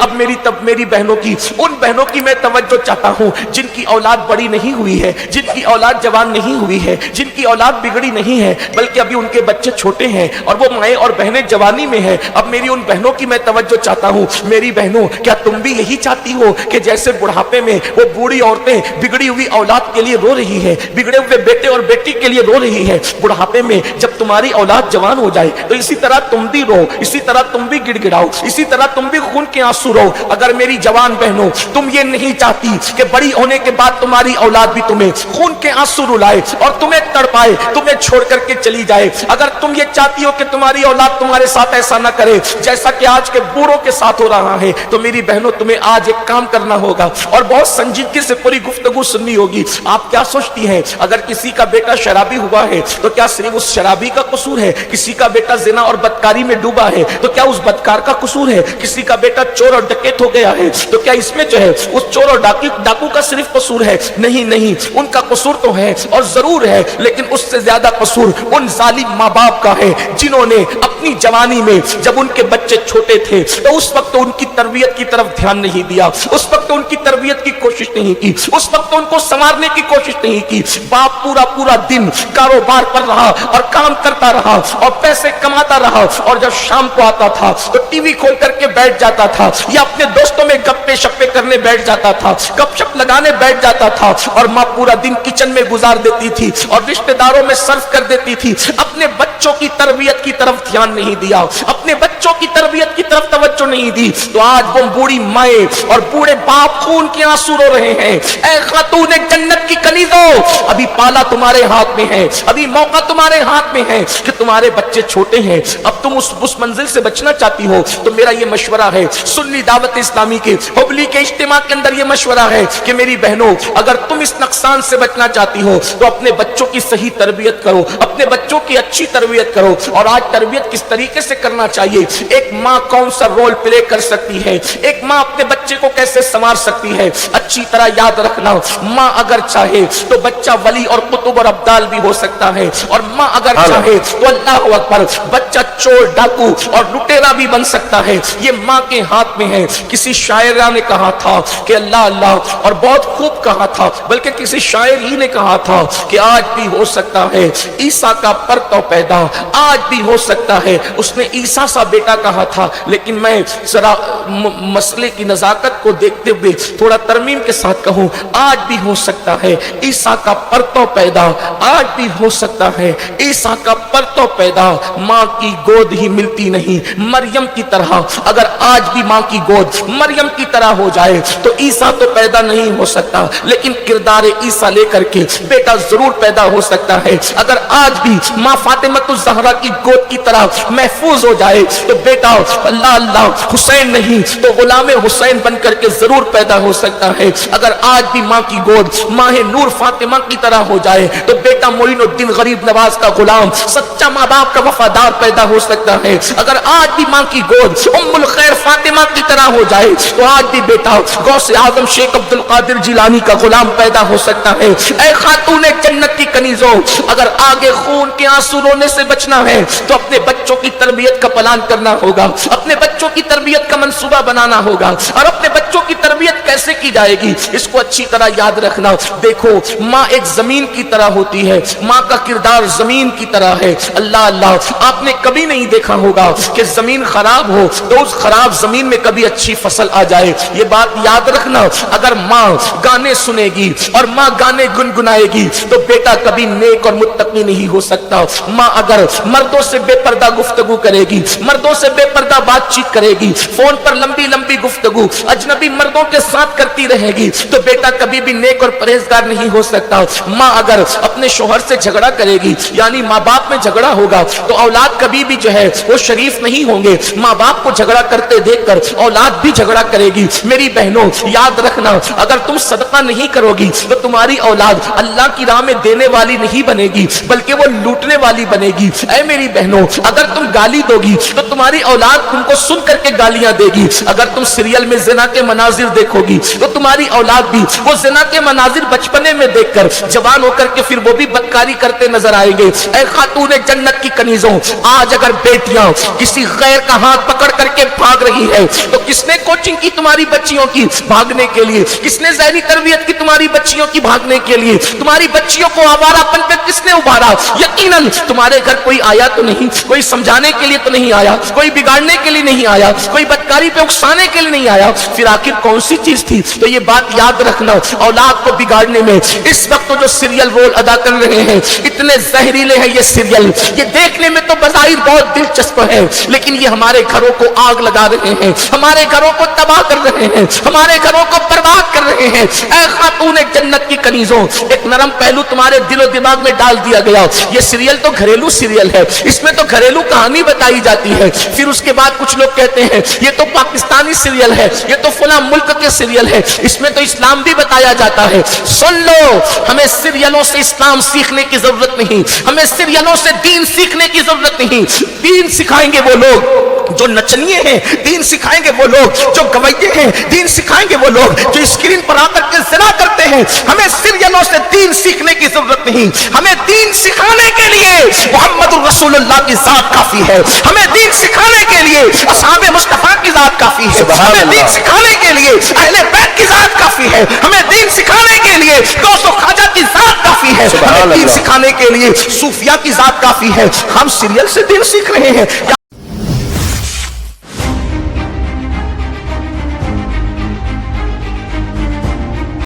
اب میری بہنوں کی, ان بہنوں کی میں توجہ چاہتا ہوں جن کی اولاد بڑی نہیں ہوئی ہے, جن کی اولاد جوان نہیں ہوئی ہے, جن کی اولاد بگڑی نہیں ہے, بلکہ ابھی ان کے بچے چھوٹے ہیں اور وہ مائیں اور بہنیں جوانی میں ہیں. اب میری ان بہنوں کی میں توجہ چاہتا ہوں. میری بہنوں, کیا تم بھی یہی چاہتی ہو کہ جیسے بڑھاپے میں وہ بوڑھی عورتیں بگڑی ہوئی اولاد کے لیے رو رہی ہے, بگڑے ہوئے بیٹے اور بیٹی کے لیے رو رہی ہے, بڑھاپے میں جب تمہاری اولاد جوان ہو جائے تو اسی طرح تم بھی رو, اسی طرح تم بھی گڑ گڑاؤ, اسی طرح تم بھی خون کے آنسو رو. اگر میری جوان بہنوں تم یہ نہیں چاہتی کہ بڑی ہونے کے بعد تمہاری اولاد بھی تمہیں خون کے آنسو رلائے اور تمہیں تڑپائے, تمہیں چھوڑ کر کے چلی جائے, اگر تم یہ چاہتی ہو کہ تمہاری اولاد تمہارے ساتھ ایسا نہ کرے جیسا کہ آج کے بوڑھوں کے ساتھ ہو رہا ہے, تو میری بہنوں تمہیں آج ایک کام کرنا ہوگا اور بہت سنجیدگی سے پوری گفتگو سننی ہوگی. آپ کیا سوچتی ہیں اگر کسی کا بیٹا شرابی ہوا ہے تو کیا صرف اس شرابی کا قصور ہے؟ کسی کا بیٹا زنا اور بدکاری میں ڈوبا ہے تو کیا اس بدکار کا قصور ہے؟ کسی کا بیٹا چور اور ڈکیت ہو گیا ہے تو کیا اس میں جو ہے اس چور اور ڈاکو کا صرف قصور ہے؟ نہیں نہیں, ان کا قصور تو ہے اور ضرور ہے, لیکن اس سے زیادہ قصور ان ظالم ماں باپ کا ہے جنہوں نے اپنی جوانی میں جب ان کے بچے چھوٹے تھے تو اس وقت ان کی تربیت کی طرف دھیان نہیں دیا, اس وقت ان کی تربیت کی کوشش نہیں کی, اس وقت ان کو سنوارنے کی کوشش نہیں کی. باپ پورا دن کاروبار پر رہا اور کام کرتا رہا اور پیسے کماتا رہا, اور جب شام کو آتا تھا تو ٹی وی کھول کر کے بیٹھ جاتا تھا یا اپنے دوستوں میں گپے شپے کرنے بیٹھ جاتا تھا, گپ شپ لگانے بیٹھ جاتا تھا, اور ماں پورا دن کچن میں گزار دیتی تھی اور رشتہ داروں میں صرف کر دیتی تھی. اپنے بچوں کی تربیت کی طرف دھیان نہیں دیا, اپنے بچوں کی تربیت کی طرف توجہ نہیں دی, تو آج وہ بوڑھی مائیں اور بوڑھے باپ خون کے آنسو رو رہے ہیں. اے خاتون جنت کی کنیزوں, ابھی پالا تمہارے ہاتھ میں ہے, ابھی موقع تمہارے ہاتھ میں ہے کہ تمہارے بچے چھوٹے ہیں, اب تم اس منزل سے بچنا چاہتی ہو تو میرا یہ مشورہ ہے, سنی دعوت اسلامی کے حبلی کے اجتماع کے اندر یہ مشورہ ہے کہ میری بہنوں اگر تم اس نقصان سے بچنا چاہتی ہو تو اپنے بچوں کی صحیح تربیت کرو, اپنے بچوں کی اچھی تربیت کرو. اور آج تربیت کس طریقے سے کرنا چاہیے, ایک ماں کون سا رول پلے کر سکتی ہے, ایک ماں اپنے بچے کو کیسے سنوار سکتی ہے, اچھی طرح یاد رکھنا. ماں اگر چاہے تو بچہ ولی اور قطب اور ابدال بھی ہو سکتا ہے, اور ماں اگر چاہے تو اللہ اکبر بچہ چور ڈاکو اور لٹیرا بھی بن سکتا ہے. یہ ماں کے ہاتھ میں ہے. کسی شاعرہ نے کہا تھا کہ اللہ اللہ, اور بہت خوب کہا تھا, بلکہ کسی شاعر ہی نے کہا تھا کہ آج بھی ہو سکتا ہے عیسیٰ کا پرتو پیدا, آج بھی ہو سکتا ہے. اس نے عیسیٰ سا بیٹا کہا تھا, لیکن میں ذرا مسئلے کی نزاکت کو دیکھتے ہوئے تھوڑا ترمیم کے ساتھ کہوں, آج بھی ہو سکتا ہے عیسیٰ کا پرتو پیدا, آج بھی ہو سکتا ہے عیسیٰ کا پرتو پیدا. ماں کی گود ہی ملتی نہیں مریم کی طرح, اگر آج بھی ماں کی گود مریم کی طرح ہو جائے تو عیسیٰ تو پیدا نہیں ہو سکتا, لیکن کردار عیسیٰ لے کر کے بیٹا ضرور پیدا ہو سکتا ہے. اگر آج بھی ماں فاطمۃ الزہرا کی گود کی طرح محفوظ ہو جائے تو بیٹا اللہ اللہ حسین نہیں تو غلام حسین بن کر کے ضرور پیدا ہو سکتا ہے. اگر آج بھی ماں کی گود ماہ نور فاطمہ کی طرح ہو جائے تو بیٹا معین الدین غریب نواز کا غلام سچا ماں باپ کا وفادار پیدا ہو سکتا ہے. اگر آج بھی ماں کی گود ام الخیر فاطمہ کی طرح ہو جائے تو آج بھی بیٹا غوث اعظم شیخ عبد القادر جیلانی کا غلام پیدا ہو سکتا ہے. اے خاتون جنت کی کنیزوں, اگر آگے خون کے آنسو رونے سے بچنا ہے تو اپنے بچوں کی تربیت کا پلان کرنا ہوگا, اپنے بچوں کی تربیت کا منصوبہ بنانا ہوگا. اور اپنے بچوں کی تربیت کیسے کی جائے گی اس کو اچھی طرح یاد رکھنا. دیکھو ماں ایک زمین کی طرح ہوتی ہے, ماں کا کردار زمین کی طرح ہے. اللہ اللہ, آپ نے کبھی نہیں دیکھا ہوگا کہ زمین خراب ہو تو اس خراب زمین میں کبھی اچھی فصل آ جائے. یہ بات یاد رکھنا. اگر ماں گانے سنے گی اور ماں گانے گنگنائے گی تو بیٹا کبھی نیک اور متقی نہیں ہو سکتا. ماں اگر مردوں سے بے پردہ گفتگو کرے گی, مردوں سے بے پردہ بات چیت کرے گی, فون پر لمبی لمبی گفتگو اجنبی مردوں کے ساتھ کرتی رہے گی تو بیٹا کبھی بھی نیک اور پرہیزگار نہیں ہو سکتا. ماں اگر اپنے شوہر سے جھگڑا کرے گی, یعنی ماں باپ میں جھگڑا ہوگا, تو اولاد کبھی بھی جو ہے وہ شریف نہیں ہوں گے. ماں باپ کو جھگڑا کرتے دیکھ کر اولاد بھی جھگڑا کرے گی. میری بہنوں یاد رکھنا, اگر تم صدقہ نہیں کرو گی تو تمہاری اولاد اللہ کی راہ میں دینے والی نہیں بنے گی بلکہ وہ لوٹنے والی بنے گی. اے میری بہنوں, اگر تم گالی دو گی تو تمہاری اولاد تم کو سن کر کے گالیاں دے گی. اگر تم سیریل میں زنا کے مناظر مناظر دیکھوگی تو تمہاری اولاد بھی وہ زنا کے مناظر بچپنے میں دیکھ کر جوان ہو کر کے پھر وہ بھی بدکاری کرتے نظر آئیں گے۔ اے خاتون جنت کی کنیزوں، آج اگر بیٹیاں کسی غیر کا ہاتھ پکڑ کر کے بھاگ رہی ہے تو کس نے کوچنگ کی تمہاری بچیوں کی بھاگنے کے لیے؟ کس نے ذہنی تربیت کی تمہاری بچیوں کی بھاگنے کے لیے؟ تمہاری بچیوں کو آوارہ پن پہ کس نے ابھارا؟ یقیناً تمہارے گھر کوئی آیا تو نہیں، کوئی سمجھانے کے لیے تو نہیں آیا، کوئی بگاڑنے کے لیے نہیں آیا، کوئی بدکاری پہ اکسانے کے لیے نہیں آیا، پھر آخر کون سی چیز تھی؟ تو یہ بات یاد رکھنا، اولاد کو بگاڑنے میں اس وقت جو سیریل رول ادا کر رہے ہیں اتنے زہریلے ہیں یہ سیریل، یہ دیکھنے میں تو بظاہر بہت دلچسپ ہے لیکن یہ ہمارے گھروں کو آگ لگا رہے ہیں، ہمارے گھروں کو تباہ کر رہے ہیں، ہمارے گھروں کو برباد کر رہے ہیں۔ اے خاتون جنت کی کنیزوں، ایک نرم پہلو تمہارے دل و دماغ میں ڈال دیا گیا، یہ سیریل تو گھریلو سیریل ہے، اس میں تو گھریلو کہانی بتائی جاتی ہے۔ پھر اس کے بعد کچھ لوگ کہتے ہیں یہ تو پاکستانی سیریل ہے، یہ تو فلاں ملک کے سیریل ہے، اس میں تو اسلام بھی بتایا جاتا ہے۔ سن لو، ہمیں سیریلوں سے اسلام سیکھنے کی ضرورت نہیں، ہمیں سیریلوں سے دین سیکھنے کی ضرورت نہیں۔ دین سکھائیں گے وہ لوگ جو نچنیے ہیں، دین سکھائیں گے وہ لوگ جو گویے ہیں، دین سکھائیں گے وہ لوگ جو اسکرین پر آ کر کے زنا کرتے ہیں۔ ہمیں سیریلوں سے دین سیکھنے کی ضرورت نہیں، ہمیں دین سکھانے کے لیے محمد رسول اللہ کی ذات کافی ہے، ہمیں دین سکھانے کے لیے اصحاب مصطفیٰ کی ذات کافی ہے، ہمیں دین سکھانے کے لیے اہل بیت کی ذات کافی ہے، ہمیں دین سکھانے کے لیے غوث و خواجہ کی ذات کافی ہے، ہمیں دین سکھانے کے لیے صوفیاء کی ذات کافی ہے۔ ہم سیریل سے دین سیکھ رہے ہیں۔